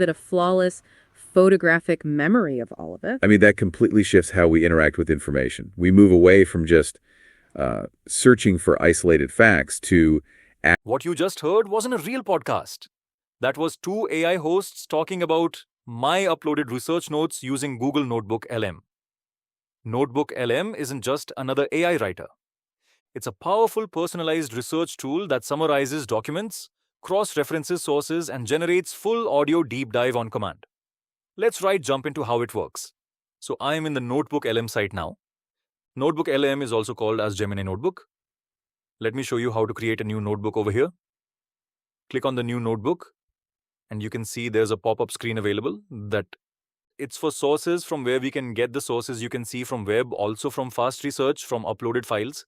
it a flawless photographic memory of all of it. I mean, that completely shifts how we interact with information. We move away from just searching for isolated facts to What you just heard wasn't a real podcast. That was two AI hosts talking about my uploaded research notes using Google NotebookLM. NotebookLM isn't just another AI writer. It's a powerful personalized research tool that summarizes documents, cross-references sources, and generates full audio deep dive on command. Let's jump into how it works. So I am in the NotebookLM site now. NotebookLM is also called as Gemini Notebook. Let me show you how to create a new notebook over here. Click on the new notebook, and you can see there's a pop-up screen available that it's for sources from where we can get the sources you can see from web, also from fast research, from uploaded files.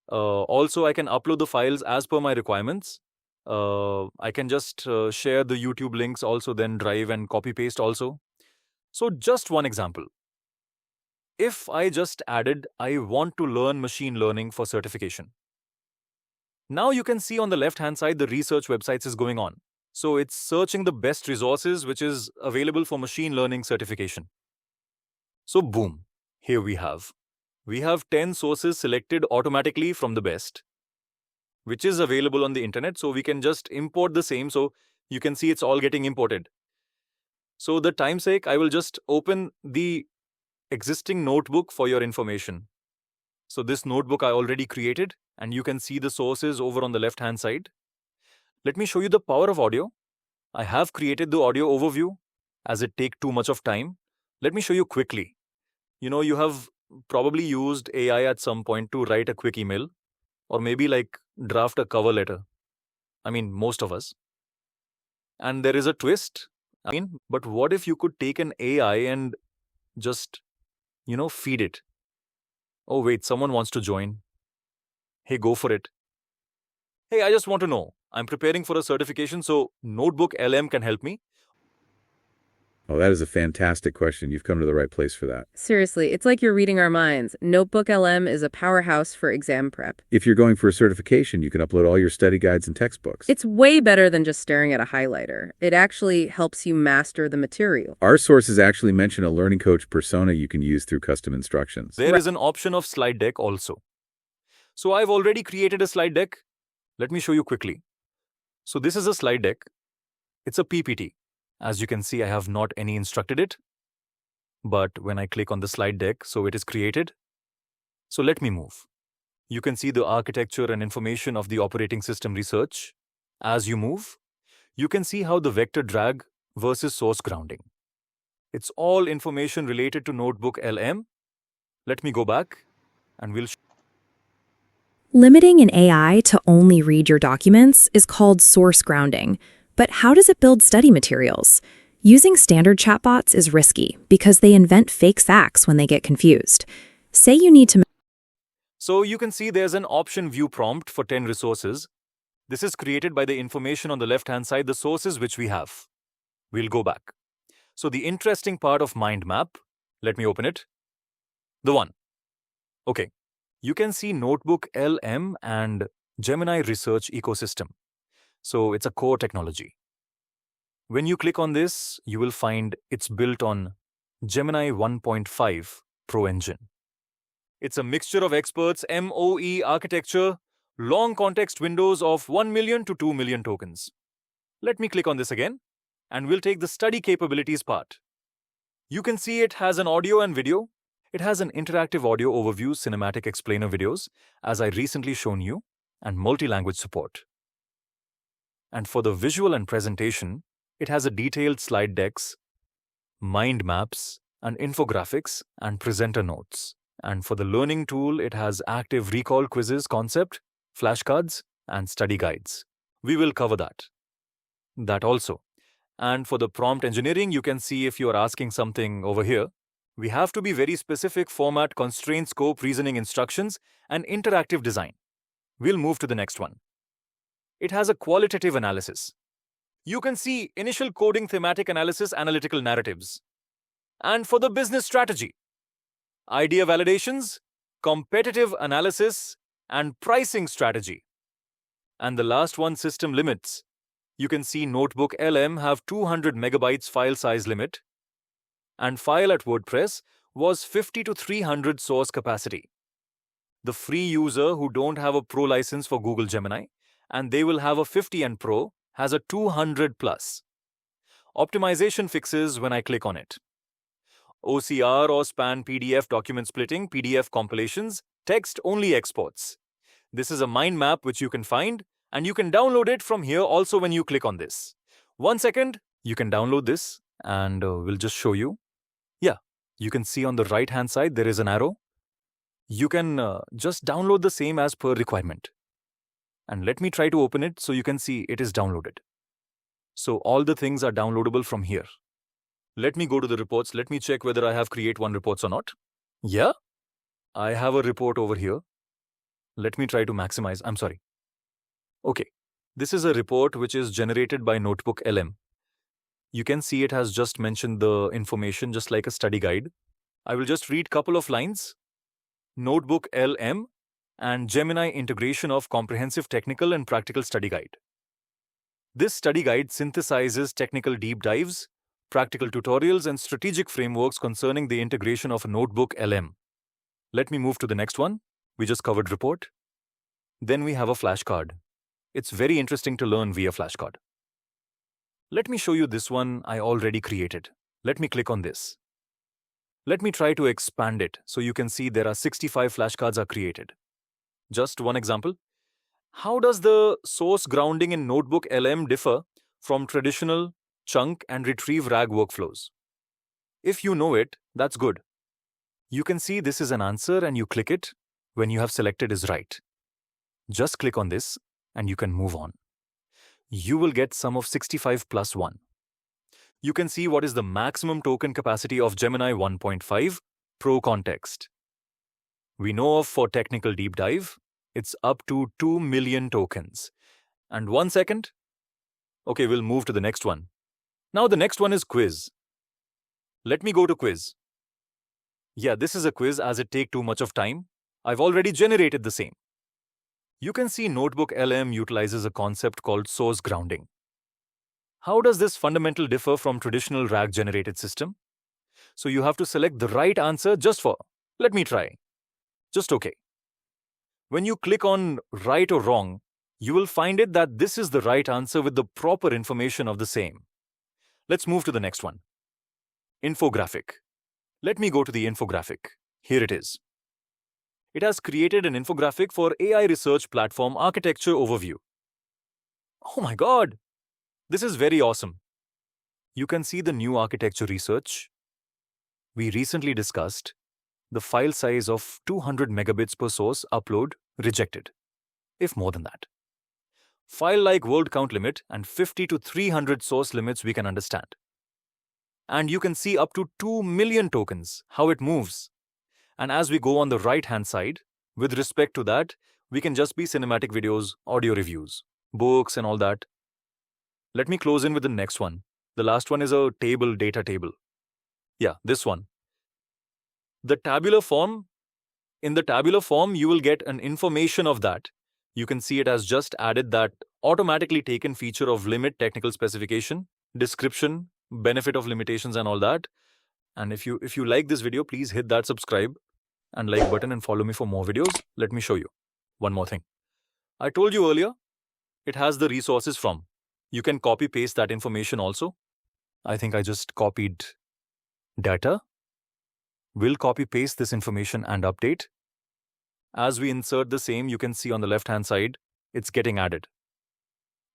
Also, I can upload the files as per my requirements. I can just share the YouTube links also, then drive and copy paste also. So just one example. If I just added, I want to learn machine learning for certification. Now you can see on the left-hand side, the research websites is going on. So it's searching the best resources which is available for machine learning certification. So boom, here we have 10 sources selected automatically from the best, which is available on the internet. So we can just import the same. So you can see it's all getting imported. So the time's sake, I will just open the existing notebook for your information. So this notebook I already created, and you can see the sources over on the left-hand side. Let me show you the power of audio. I have created the audio overview as it takes too much of time. Let me show you quickly. You have probably used AI at some point to write a quick email or maybe draft a cover letter. I mean, most of us. And there is a twist. But what if you could take an AI and just, feed it? Oh, wait, someone wants to join. Hey, go for it. Hey, I just want to know. I'm preparing for a certification, so NotebookLM can help me. Oh, that is a fantastic question. You've come to the right place for that. Seriously, it's like you're reading our minds. NotebookLM is a powerhouse for exam prep. If you're going for a certification, you can upload all your study guides and textbooks. It's way better than just staring at a highlighter. It actually helps you master the material. Our sources actually mention a learning coach persona you can use through custom instructions. There is an option of slide deck also. So I've already created a slide deck. Let me show you quickly. So this is a slide deck. It's a PPT. As you can see, I have not any instructed it. But when I click on the slide deck, so it is created. So let me move. You can see the architecture and information of the operating system research. As you move, you can see how the vector drag versus source grounding. It's all information related to NotebookLM. Let me go back and we'll Limiting an AI to only read your documents is called source grounding. But how does it build study materials? Using standard chatbots is risky because they invent fake facts when they get confused. Say you need to... So you can see there's an option view prompt for 10 resources. This is created by the information on the left-hand side, the sources which we have. We'll go back. So the interesting part of mind map, let me open it. The one. Okay. You can see NotebookLM and Gemini research ecosystem. So it's a core technology. When you click on this, you will find it's built on Gemini 1.5 Pro engine. It's a mixture of experts, MOE architecture, long context windows of 1 million to 2 million tokens. Let me click on this again, and we'll take the study capabilities part. You can see it has an audio and video. It has an interactive audio overview, cinematic explainer videos, as I recently shown you, and multi-language support. And for the visual and presentation, it has a detailed slide decks, mind maps, and infographics, and presenter notes. And for the learning tool, it has active recall quizzes concept, flashcards, and study guides. We will cover that also. And for the prompt engineering, you can see if you are asking something over here, we have to be very specific format, constraint, scope, reasoning instructions, and interactive design. We'll move to the next one. It has a qualitative analysis. You can see initial coding, thematic analysis, analytical narratives. And for the business strategy, idea validations, competitive analysis, and pricing strategy. And the last one, system limits. You can see Notebook LM have 200 megabytes file size limit, and file at WordPress was 50 to 300 source capacity. The free user who don't have a Pro license for Google Gemini, and they will have a 50 and Pro, has a 200 plus. Optimization fixes when I click on it. OCR or span PDF document splitting, PDF compilations, text-only exports. This is a mind map which you can find, and you can download it from here also when you click on this. 1 second, you can download this, and we'll just show you. Yeah, you can see on the right-hand side there is an arrow. You can just download the same as per requirement. And let me try to open it so you can see it is downloaded. So all the things are downloadable from here. Let me go to the reports. Let me check whether I have create one reports or not. Yeah, I have a report over here. Let me try to maximize. I'm sorry. Okay, this is a report which is generated by Notebook LM. You can see it has just mentioned the information just like a study guide. I will just read couple of lines. Notebook LM and Gemini integration of comprehensive technical and practical study guide. This study guide synthesizes technical deep dives, practical tutorials, and strategic frameworks concerning the integration of a Notebook LM. Let me move to the next one. We just covered report. Then we have a flashcard. It's very interesting to learn via flashcard. Let me show you this one I already created. Let me click on this. Let me try to expand it so you can see there are 65 flashcards are created. Just one example. How does the source grounding in Notebook LM differ from traditional chunk and retrieve RAG workflows? If you know it, that's good. You can see this is an answer and you click it when you have selected is right. Just click on this and you can move on. You will get sum of 65 plus 1. You can see what is the maximum token capacity of Gemini 1.5 Pro Context. We know of for technical deep dive, it's up to 2 million tokens. And 1 second. Okay, we'll move to the next one. Now the next one is quiz. Let me go to quiz. Yeah, this is a quiz as it take too much of time. I've already generated the same. You can see Notebook LM utilizes a concept called source grounding. How does this fundamental differ from traditional RAG generated system? So you have to select the right answer just for, let me try. Just okay. When you click on right or wrong, you will find it that this is the right answer with the proper information of the same. Let's move to the next one. Infographic. Let me go to the infographic. Here it is. It has created an infographic for AI research platform architecture overview. Oh my God! This is very awesome. You can see the new architecture research. We recently discussed the file size of 200 megabits per source upload rejected, if more than that. File like word count limit and 50 to 300 source limits we can understand. And you can see up to 2 million tokens, how it moves. And as we go on the right hand side, with respect to that, we can just be cinematic videos, audio reviews, books and all that. Let me close in with the next one. The last one is a table, data table. Yeah, this one. The tabular form, in the tabular form, you will get an information of that. You can see it has just added that automatically taken feature of limit technical specification, description, benefit of limitations and all that. And if you like this video, please hit that subscribe and like button and follow me for more videos. Let me show you one more thing. I told you earlier, it has the resources from. You can copy paste that information also. I think I just copied data. We'll copy paste this information and update. As we insert the same, you can see on the left hand side, it's getting added.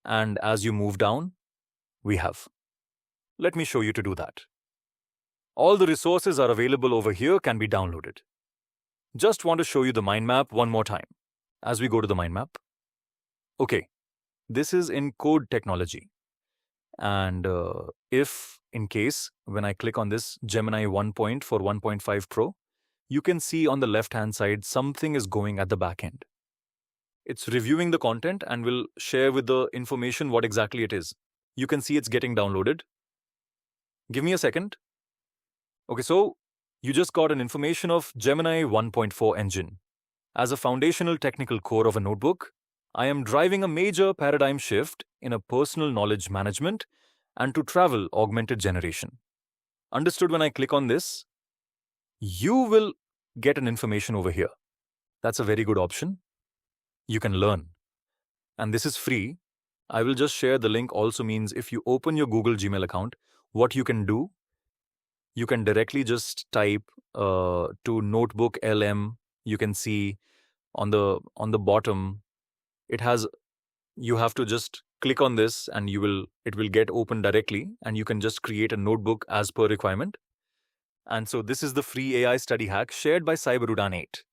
And as you move down, we have. Let me show you to do that. All the resources are available over here, can be downloaded. Just want to show you the mind map one more time as we go to the mind map. Okay, this is in code technology. And if in case when I click on this Gemini 1 for 1.5 Pro, you can see on the left hand side something is going at the back end. It's reviewing the content and will share with the information what exactly it is. You can see it's getting downloaded. Give me a second. Okay, so you just got an information of Gemini 1.4 engine. As a foundational technical core of a notebook, I am driving a major paradigm shift in a personal knowledge management and to travel augmented generation. Understood? When I click on this, you will get an information over here. That's a very good option. You can learn. And this is free. I will just share the link. Also means if you open your Google Gmail account, what you can do, you can directly just type to NotebookLM. You can see on the bottom, it has, you have to just click on this and it will get open directly, and you can just create a notebook as per requirement. And so this is the free AI study hack shared by Cyberudaan 8.